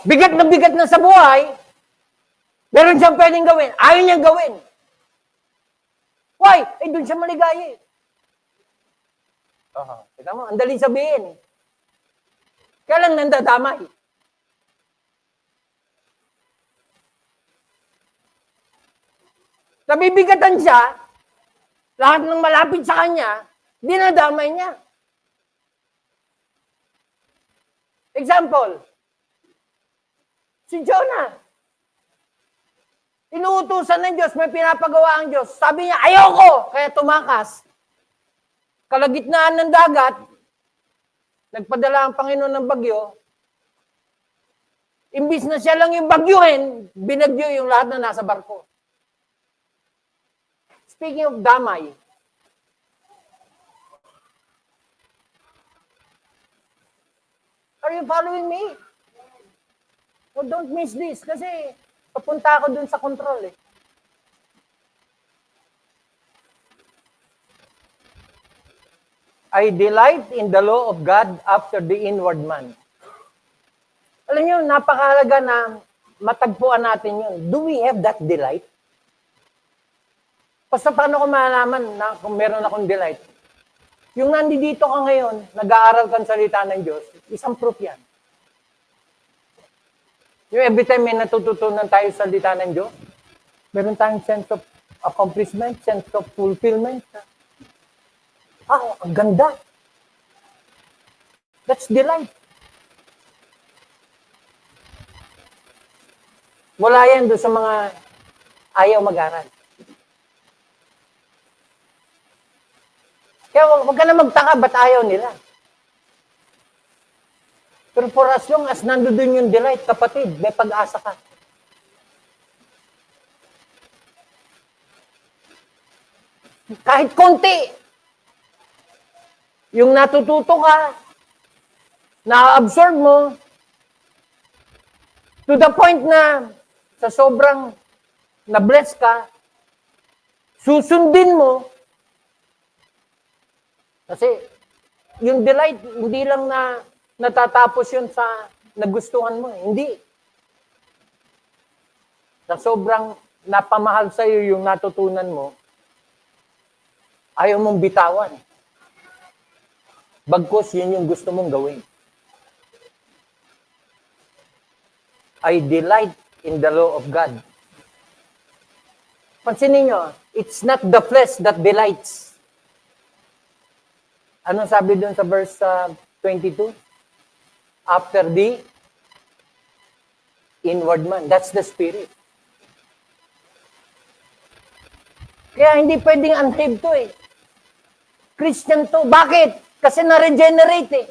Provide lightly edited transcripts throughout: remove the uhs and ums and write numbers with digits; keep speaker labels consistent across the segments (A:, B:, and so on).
A: bigat na sa buhay, meron siyang pwedeng gawin. Ayaw niyang gawin. Why? Eh, doon siya maligaya eh. Kita mo, ang dali sabihin eh. Kaya lang nandadamay. Nabibigatan siya, lahat ng malapit sa kanya, dinadamay niya. Example, si Jonah. Inuutusan ng Diyos, may pinapagawa ang Diyos. Sabi niya, ayoko! Kaya tumakas. Kalagitnaan ng dagat, nagpadala ang Panginoon ng bagyo. Imbis na siya lang yung bagyuhin, binagyo yung lahat na nasa barko. Speaking of damay, are you following me? Oh, don't miss this kasi papunta ako dun sa control eh. I delight in the law of God after the inward man. Alam niyo, napakahalaga na matagpuan natin yun. Do we have that delight? Basta paano ko malalaman na kung meron akong delight? Yung nandito ka ngayon, nag-aaral ka ng salita ng Diyos, isang proof yan. Yung every time may natututunan tayo sa salita ng Diyos, meron tayong sense of accomplishment, sense of fulfillment. Ang ganda. That's delight. Wala yan doon sa mga ayaw mag-aral. Kaya huwag ka na magtaka, ba't ayaw nila? Pero for as long as nandun yung delight, kapatid, may pag-asa ka. Kahit konti, yung natututo ka, na-absorb mo, to the point na sa sobrang na-bless ka, susundin mo, kasi yung delight, hindi lang na natatapos yun sa nagustuhan mo. Hindi. Sa sobrang napamahal sa iyo yung natutunan mo, ayaw mong bitawan. Bagkus, yun yung gusto mong gawin. I delight in the law of God. Pansinin nyo, it's not the flesh that delights. Ano sabi doon sa verse 22? After the inward man. That's the spirit. Kaya hindi pwedeng unsaved to eh. Christian to. Bakit? Kasi na-regenerate eh.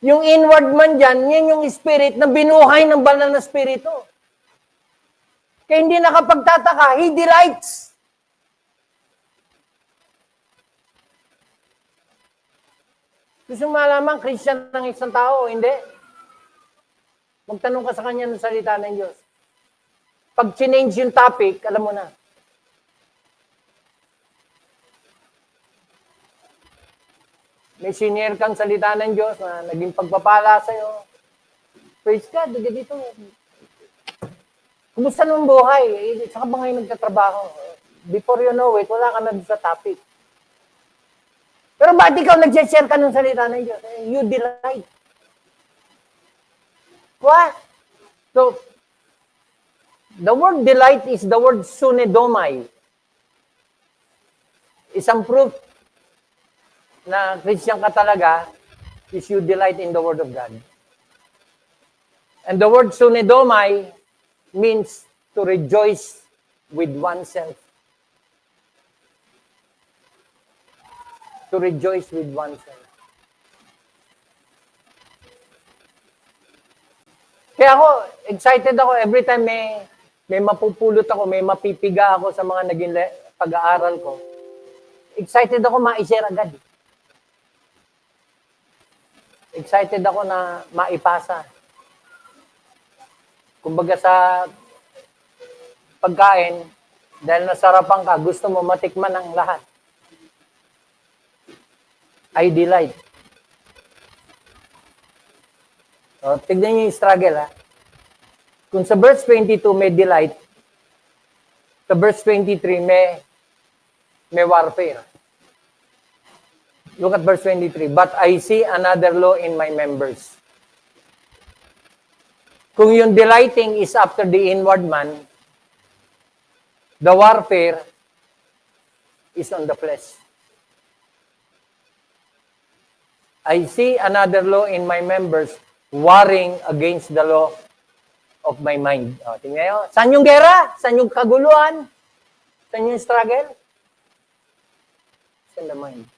A: Yung inward man dyan, yan yung spirit na binuhay ng banal na spirito. Kaya hindi nakapagtataka, he delights. Gusto mo malaman, Christian ng isang tao o hindi? Magtanong ka sa kanya ng salita ng Diyos. Pag change yung topic, alam mo na. May senior kang salita ng Diyos na naging pagpapala sa'yo. Praise God, dito. Kumusta nung buhay? Saan ka ba ngayon nagtatrabaho? Before you know it, wala ka na sa topic. Pero ba't ikaw nag-share ka ng salita ng Diyos? You delight. What? So, the word delight is the word sunedomai. Isang proof na Christian ka talaga is you delight in the Word of God. And the word sunedomai means to rejoice with oneself. To rejoice with oneself. Kaya ako, excited ako every time may mapupulot ako, may mapipiga ako sa mga naging pag-aaral ko. Excited ako ma-share agad. Excited ako na maipasa. Kumbaga sa pagkain, dahil nasarapan ka, gusto mo matikman ang lahat. I delight. O, tignan niyo yung struggle, ha? Kung sa verse 22 may delight, sa verse 23 may warfare. Look at verse 23. But I see another law in my members. Kung yung delighting is after the inward man, the warfare is on the flesh. I see another law in my members warring against the law of my mind. O, tingnan nyo. Saan yung gera? Saan yung kaguluhan? Saan yung struggle? It's in the mind.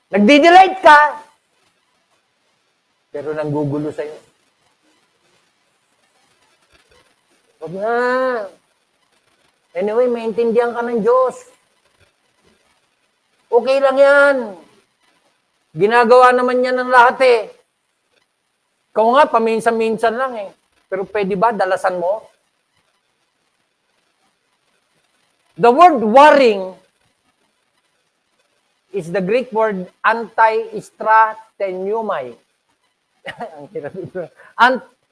A: Nagdi-delight ka, pero nanggugulo sa'yo. Huwag na. Anyway, maintindihan ka ng Diyos. Okay lang yan. Ginagawa naman niya ng lahat eh. Ikaw nga, paminsan-minsan lang eh. Pero pwede ba, dalasan mo? The word warring is the Greek word anti-stratenomai.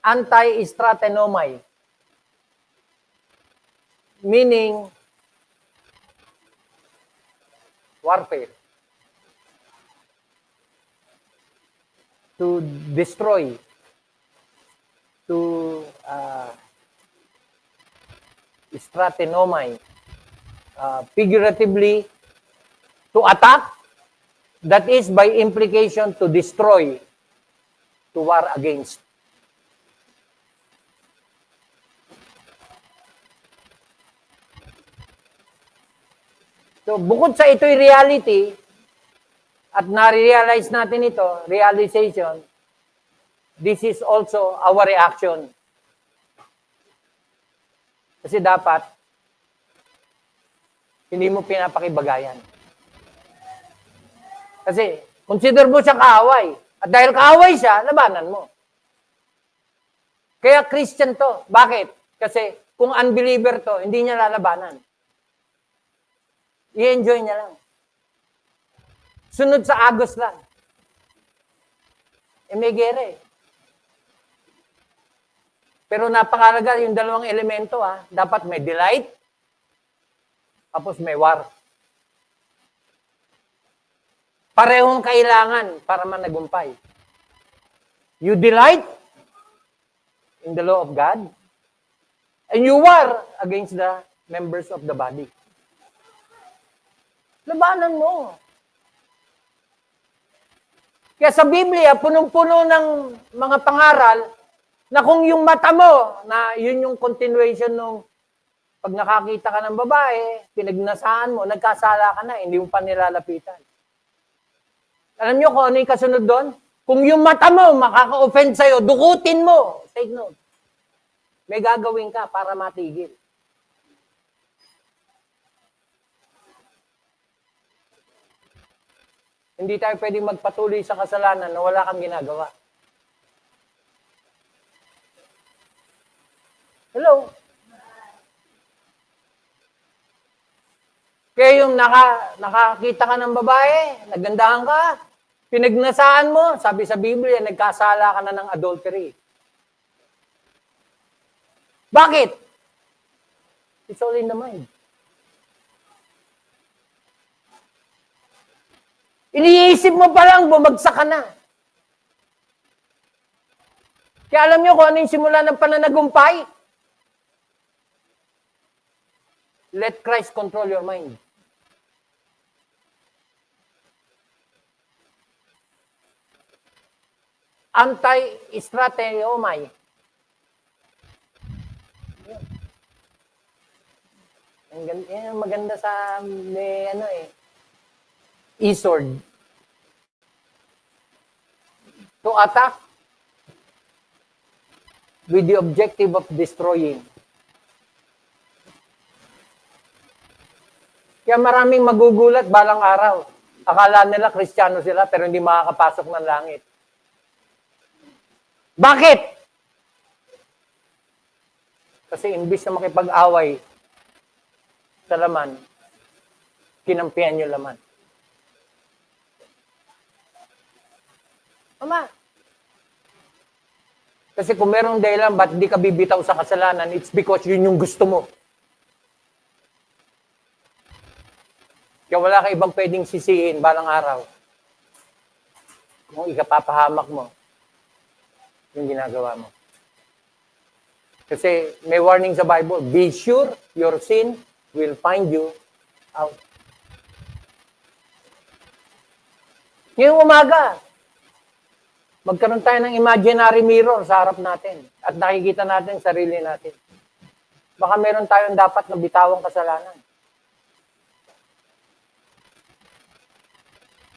A: Anti-stratenomai. Meaning, warfare. To destroy. To stratenomai. Figuratively, to attack, that is by implication to destroy, to war against. So, bukod sa ito'y reality, at na-realize natin ito, realization, this is also our reaction. Kasi dapat, hindi mo pinapakibagayan. Kasi, consider mo siya kaaway. At dahil kaaway siya, labanan mo. Kaya Christian to. Bakit? Kasi, kung unbeliever to, hindi niya lalabanan. I-enjoy niya lang. Sunod sa agos lang. May gera eh. Pero napakalaga yung dalawang elemento Dapat may delight, tapos may war. Parehong kailangan para managumpay. You delight in the law of God, and you war against the members of the body. Labanan mo. Kaya sa Biblia, punong-puno ng mga pangaral na kung yung mata mo, na yun yung continuation nung pag nakakita ka ng babae, pinagnasaan mo, nagkasala ka na, hindi mo pa nilalapitan. Alam nyo kung ano yung kasunod doon? Kung yung mata mo makaka-offend sa'yo, dukutin mo. Take note. May gagawin ka para matigil. Hindi tayo pwedeng magpatuloy sa kasalanan na wala kang ginagawa. Hello? Kaya yung nakakita ka ng babae, nagandahan ka, pinagnasaan mo, sabi sa Biblia, nagkasala ka na ng adultery. Bakit? It's all in the mind. Iniisip mo pa lang, bumagsak ka na. Kaya alam nyo kung ano yung simula ng pananagumpay? Let Christ control your mind. Anti-strateomai. Yan, maganda sa may e-sword. To attack with the objective of destroying. Kaya maraming magugulat balang araw. Akala nila Kristiyano sila pero hindi makakapasok ng langit. Bakit? Kasi imbis na makipag-away sa laman, kinampihan yung laman. Ama, Kasi kung merong dahilan, ba't di ka bibitaw sa kasalanan, it's because yun yung gusto mo. Kaya wala ka ibang pwedeng sisihin balang araw. Kung ikapapahamak mo, yung ginagawa mo. Kasi may warning sa Bible, be sure your sin will find you out. Ngayong umaga, magkaroon tayo ng imaginary mirror sa harap natin at nakikita natin sarili natin. Baka meron tayong dapat na bitawang kasalanan.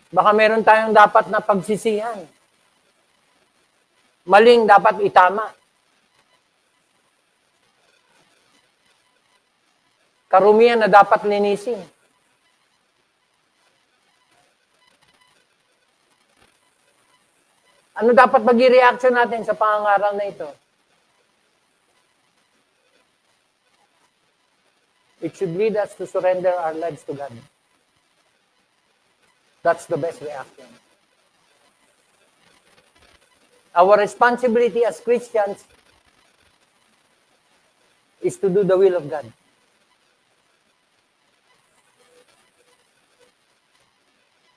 A: Baka meron tayong dapat na pagsisihan. Maling dapat itama. Karumihan na dapat linisin. Ano dapat maging reaction natin sa pangangaral na ito? It should lead us to surrender our lives to God. That's the best reaction. Our responsibility as Christians is to do the will of God.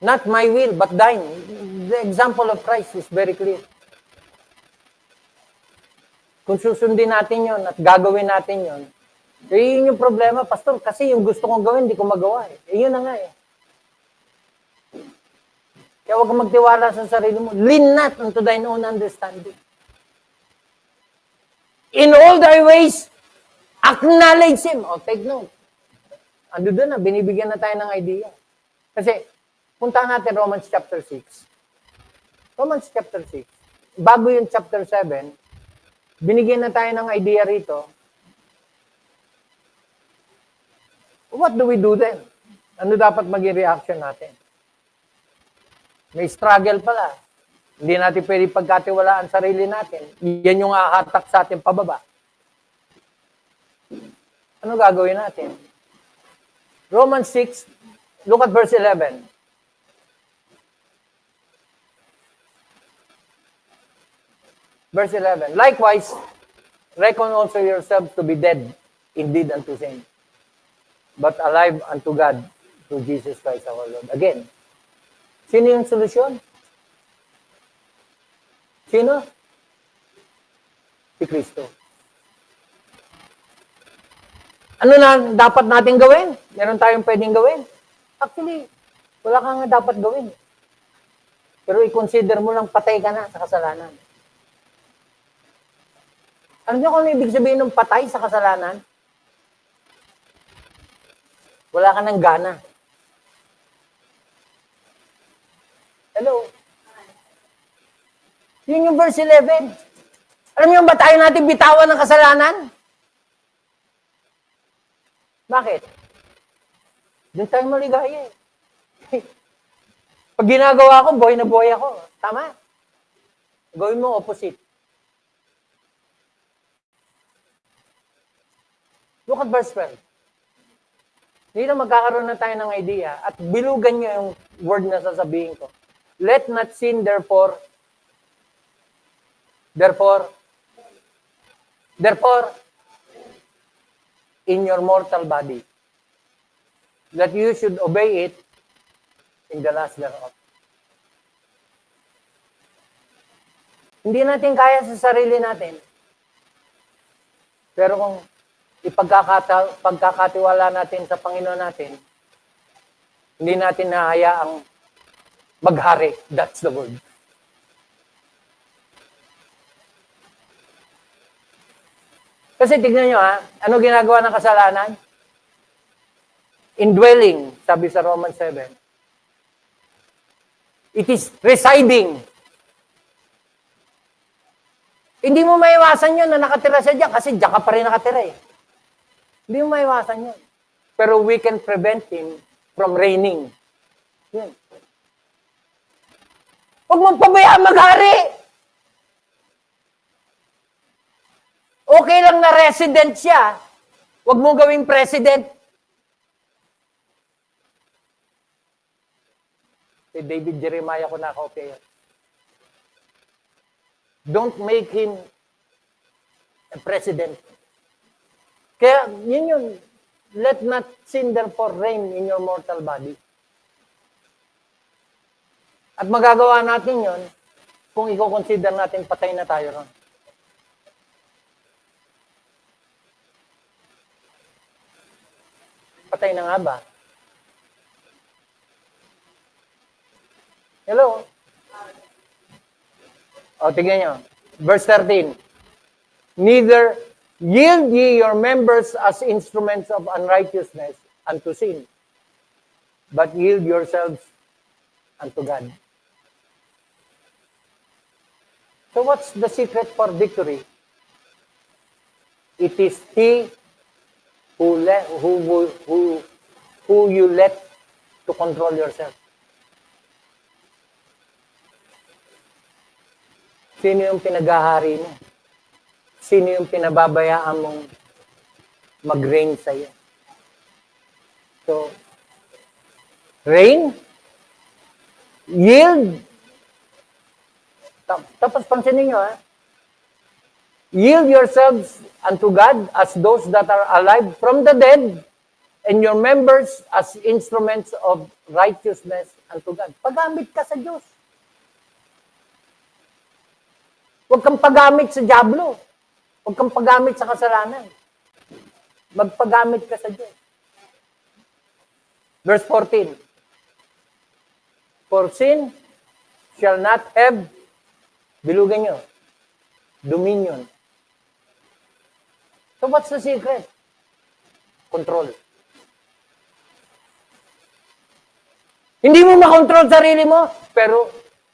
A: Not my will, but thine. The example of Christ is very clear. Kung susundin natin yon at gagawin natin yon, yun yung problema, Pastor, kasi yung gusto kong gawin, hindi ko magawa. Yun na nga eh. Kaya huwag kang magtiwala sa sarili mo. Lean not unto thine own understanding. In all thy ways, acknowledge Him. O, take note. Ando doon na, binibigyan na tayo ng idea. Kasi, punta natin Romans chapter 6. Romans chapter 6. Bago yung chapter 7, binigyan na tayo ng idea rito. What do we do then? Ano dapat maging reaction natin? May struggle pala. Hindi natin pwede pagkatiwalaan sarili natin. Yan yung hahatak sa atin pababa. Ano gagawin natin? Romans 6, look at verse 11. Verse 11. Likewise, reckon also yourselves to be dead indeed unto sin, but alive unto God through Jesus Christ our Lord. Again, sino yung solusyon? Sino? Si Kristo. Ano na dapat natin gawin? Meron tayong pwedeng gawin? Actually, wala ka nga dapat gawin. Pero i-consider mo lang patay ka na sa kasalanan. Ano nyo kung ano ibig sabihin ng patay sa kasalanan? Wala ka ng gana. Hello? Yun yung verse 11. Alam niyo ba tayo natin bitawan ng kasalanan? Bakit? Doon tayo maligaya eh. Pag ginagawa ko, buhay na buhay ako. Tama? Gawin mo opposite. Look at verse 12. Dito magkakaroon na tayo ng idea at bilugan nyo yung word na sasabihin ko. Let not sin therefore, in your mortal body, that you should obey it in the last thereof. Hindi natin kaya sa sarili natin. Pero kung pagkakatiwala natin sa Panginoon natin, hindi natin nahayaang maghari. That's the word. Kasi tignan nyo ano ginagawa ng kasalanan? Indwelling, sabi sa Romans 7. It is residing. Hindi mo maiwasan yun na nakatira siya dyan kasi dyan ka pa rin nakatira eh. Hindi mo maiwasan yun. Pero we can prevent him from reigning. Yun. Huwag mong pabayaan maghari. Okay lang na resident siya. Huwag mong gawing president. Si David Jeremiah ko nakakopya yan. Don't make him president. Kaya, yun. Let not sin therefore reign in your mortal body. At magagawa natin yon kung i-consider natin patay na tayo ron. Patay na nga ba? Hello? O, tignan nyo. Verse 13. Neither yield ye your members as instruments of unrighteousness unto sin, but yield yourselves unto God. So what's the secret for victory? It is He who you let to control yourself. Sino yung pinagahari mo? Sino yung pinababayaan mong mag-reign sa'yo? So, reign, yield, tapos pansinin nyo, yield yourselves unto God as those that are alive from the dead, and your members as instruments of righteousness unto God. Paggamit ka sa Diyos. Huwag kang paggamit sa diablo. Huwag kang paggamit sa kasalanan. Magpagamit ka sa Diyos. Verse 14. For sin shall not have, bilugan nyo, dominion. So what's the secret? Control. Hindi mo makontrol sarili mo, pero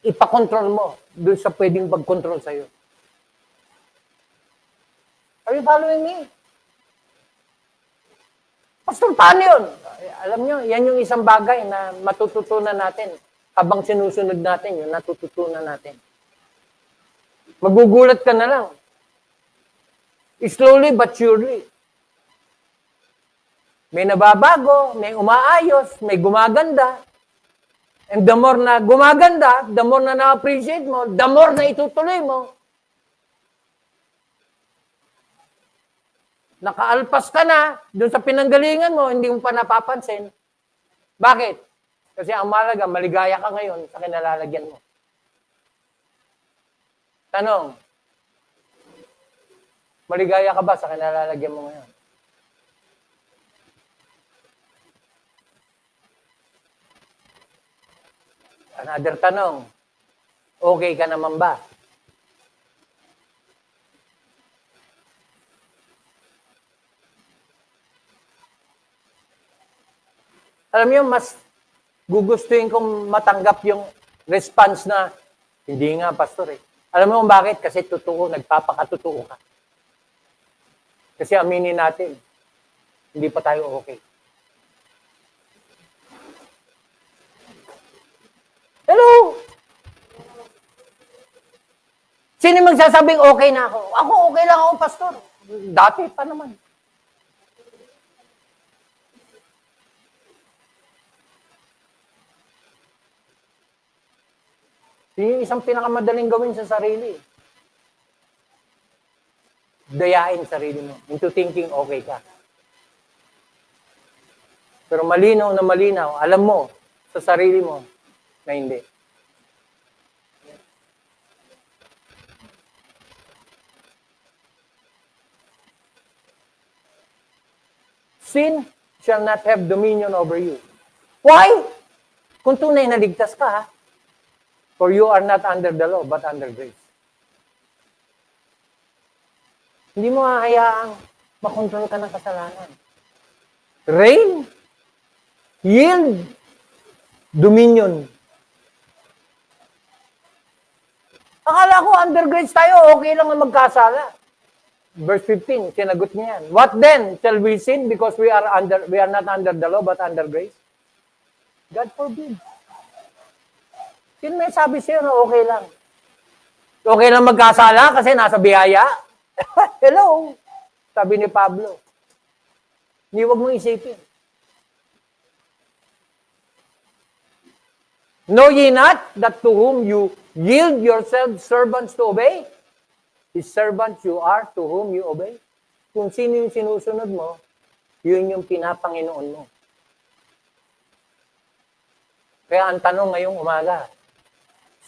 A: ipakontrol mo doon sa pwedeng pag-control sa'yo. Are you following me? Pastor, paano yun? Alam nyo, yan yung isang bagay na matututunan natin habang sinusunod natin yun, natututunan natin. Magugulat ka na lang. Slowly but surely. May nababago, may umaayos, may gumaganda. And the more na gumaganda, the more na na-appreciate mo, the more na itutuloy mo. Nakaalpas ka na, dun sa pinanggalingan mo, hindi mo pa napapansin. Bakit? Kasi ang malaga, maligaya ka ngayon sa kinalalagyan mo. Tanong, maligaya ka ba sa kinalalagyan mo ngayon? Another tanong, okay ka naman ba? Alam niyo, mas gugustuhin kong matanggap yung response na, hindi nga, pastor eh. Alam mo kung bakit? Kasi totoo, nagpapakatotoo ka. Kasi aminin natin, hindi pa tayo okay. Hello? Sino magsasabing okay na ako? Ako okay lang ako, pastor. Dati pa naman. Yung isang pinakamadaling gawin sa sarili. Dayain sarili mo into thinking okay ka. Pero malinaw na malinaw, alam mo sa sarili mo na hindi. Sin shall not have dominion over you. Why? Kung tunay na ligtas ka, ha? For you are not under the law, but under grace. Hindi mo hahayaang makontrol ka ng kasalanan. Reign, yield, dominion. Akala ko under grace tayo, okay lang na magkasala. Verse 15, sinagot niya yan. What then? Shall we sin because we are not under the law, but under grace? God forbid. Sino may sabi sa'yo na okay lang? Okay lang magkasala kasi nasa biyaya? Hello? Sabi ni Pablo. Hindi wag mong isipin. Know ye not that to whom you yield yourselves servants to obey? His servants you are to whom you obey. Kung sino yung sinusunod mo, yun yung pinapanginoon mo. Kaya ang tanong ngayong umaga,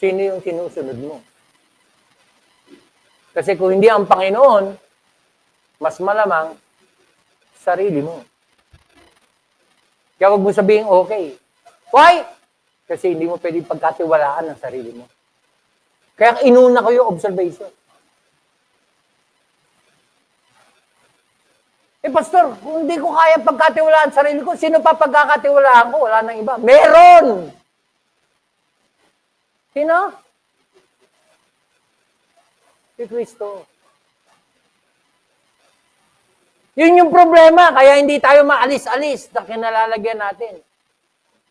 A: sino yung sinusunod mo? Kasi kung hindi ang Panginoon, mas malamang sarili mo. Kaya huwag mo sabihin okay. Why? Kasi hindi mo pwedeng pagkatiwalaan ang sarili mo. Kaya inuna ko yung observation. Pastor, kung hindi ko kaya pagkatiwalaan sa sarili ko, sino pa pagkakatiwalaan ko? Wala nang iba. Meron! Sino? Si Kristo. Yun yung problema, kaya hindi tayo maalis-alis na kinalalagyan natin.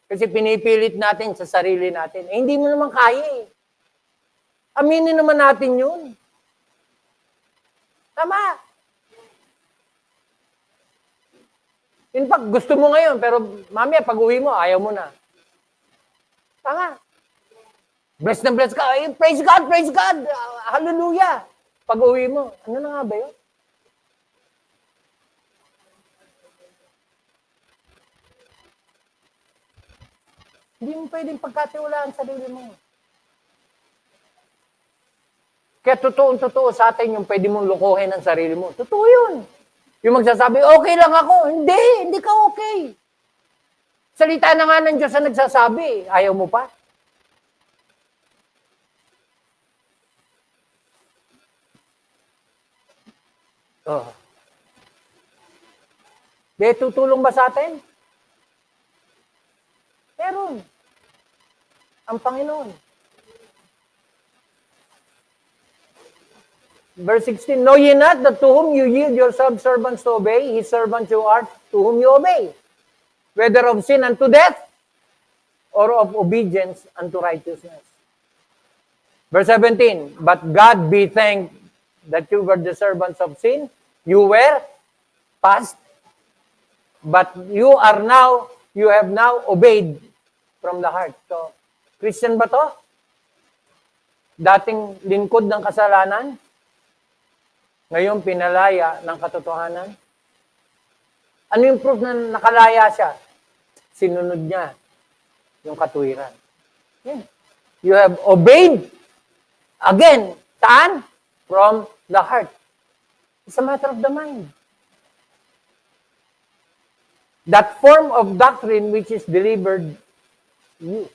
A: Kasi pinipilit natin sa sarili natin. Hindi mo naman kaya eh. Aminin naman natin yun. Tama. In fact, gusto mo ngayon, pero mamaya pag-uwi mo, ayaw mo na. Tama. Bless na bless ka. Ay, praise God, praise God. Hallelujah. Pag-uwi mo, ano na nga ba yun? Hindi mo pwedeng pagkatiwalaan sa sarili mo. Kaya totoo sa atin yung pwede mong lukuhin ang sarili mo. Totoo yun. Yung magsasabi, okay lang ako. Hindi ka okay. Salita na nga ng Diyos na nagsasabi. Ayaw mo pa? Oh. Di tutulong ba sa atin? Meron. Ang Panginoon. Verse 16, know ye not that to whom you yield your servants to obey, his servants you are, to whom you obey, whether of sin unto death, or of obedience unto righteousness. Verse 17, but God be thanked that you were the servants of sin, you were past, but you have now obeyed from the heart. So, Christian ba to? Dating lingkod ng kasalanan, ngayon pinalaya ng katotohanan. Ano yung proof na nakalaya siya? Sinunod niya yung katuwiran. Yeah. You have obeyed. Again, saan? From the heart. It's a matter of the mind. That form of doctrine which is delivered you.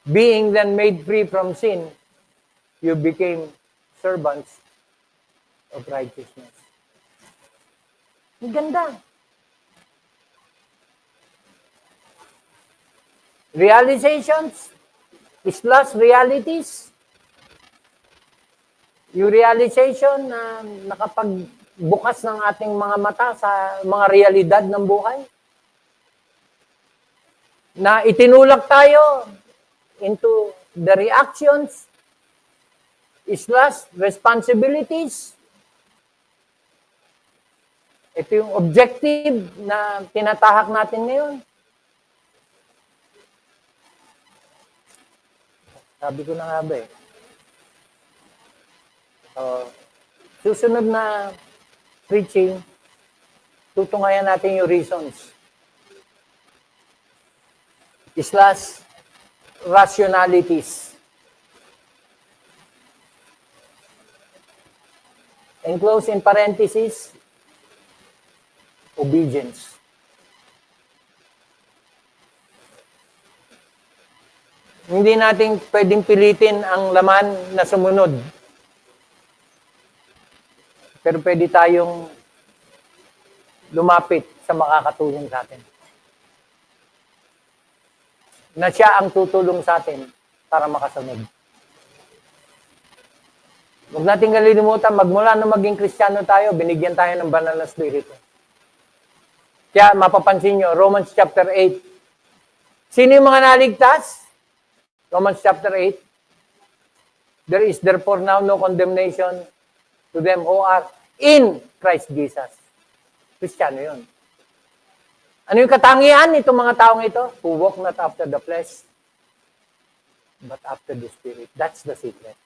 A: Being then made free from sin, you became servants of righteousness. Ang ganda. Realizations, slash realities. Yung realization na nakapagbukas ng ating mga mata sa mga realidad ng buhay. Na itinulak tayo into the reactions, slash responsibilities. Ito yung objective na tinatahak natin ngayon. Sabi ko na nga ba eh. Susunod na preaching, tutungayan natin yung reasons. Slash rationalities. Enclose in parentheses, obedience. Hindi natin pwedeng pilitin ang laman na sumunod. Pero pwede tayong lumapit sa makakatulong sa atin. Na siya ang tutulong sa atin para makasunod. Huwag natin kalilimutan, magmula na maging Kristiyano tayo, binigyan tayo ng banal na spirito. Kaya mapapansin nyo, Romans chapter 8. Sino yung mga naligtas? Romans chapter 8. There is therefore now no condemnation to them who are in Christ Jesus. Kristiyano yun. Ano yung katangian nitong mga taong ito? Who walk not after the flesh, but after the Spirit. That's the secret.